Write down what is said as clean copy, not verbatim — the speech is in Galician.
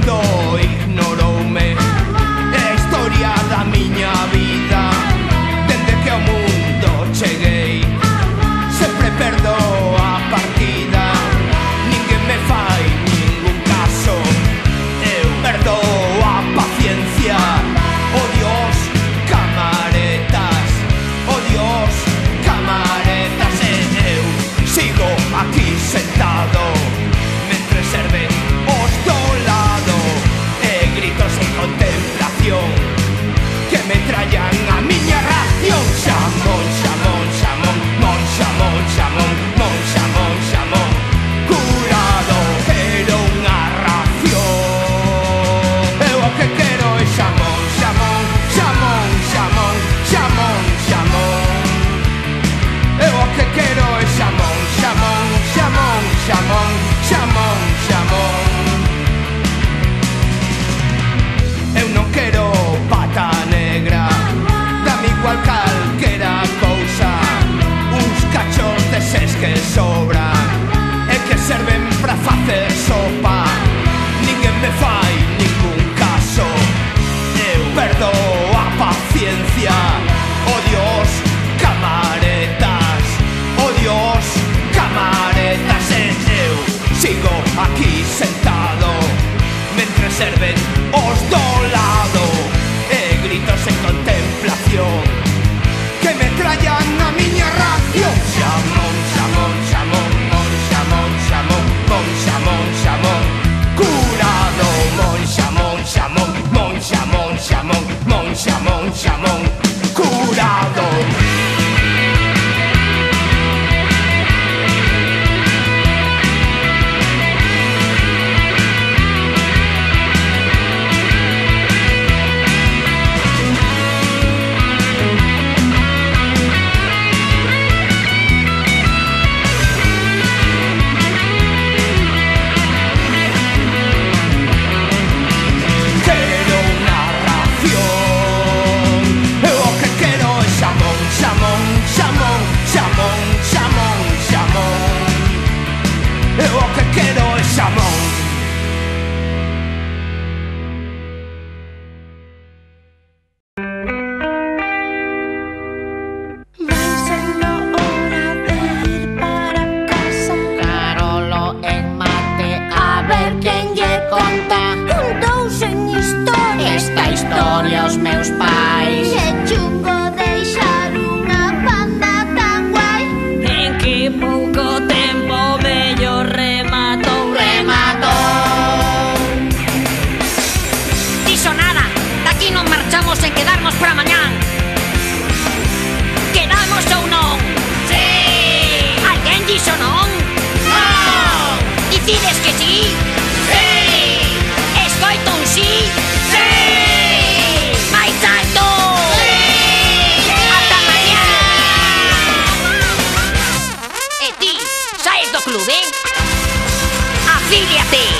mundo ignoroume, é a historia da miña vida. Dende que ao mundo cheguei, sempre perdo a partida. Ninguén me fai ningún caso, eu perdo a paciencia. Oh Dios, camaretas, oh Dios, camaretas. E eu sigo aquí sentado mentre serven os do lado, e gritos en contemplación que me trayan a miña ración. Xamón, xamón, xamón, mon xamón, xamón, mon xamón, xamón, curado, quero unha ración. Eu o que quero é xamón, xamón, xamón, xamón, xamón, xamón. Eu o que quero é xamón, xamón, xamón, xamón, xamón, xamón. Eu non quero pata negra, dame igual calquera cousa. Uns cachos deses que sobran e que serven pra facer sopa. Ninguén me fai ningún caso, eu perdo a paciencia. Oh Dios, camaretas, oh Dios, camaretas. E eu sigo aquí sentado mentre serven os do lado, e gritos en contemplación que me trayan a miña ración. Xamón, xamón, xamón, mon xamón, xamón, mon xamón, xamón, curado. Mon xamón, xamón, mon xamón, xamón, mon xamón, xamón, curado. Quero unha ración, eu o que quero é xamón, xamón, xamón, xamón, xamón, xamón. Eu o que quero é xamón. Vai sendo hora de ir para casa. Carolo en mate, a ver quen lle conta Un dous en historia. esta historia aos meus pais. Que chungo deixar unha banda tan guai. En que pouco tempo vello rematou. Dixo nada, daqui non marchamos sen quedarnos para mañán. Quedamos ou non? Si. Alguén dixo non? Non. Dicides que si? Si. Escoito un si? Si. Mais alto? Si. Ata mañán. E ti, saes do clube? Afíliate.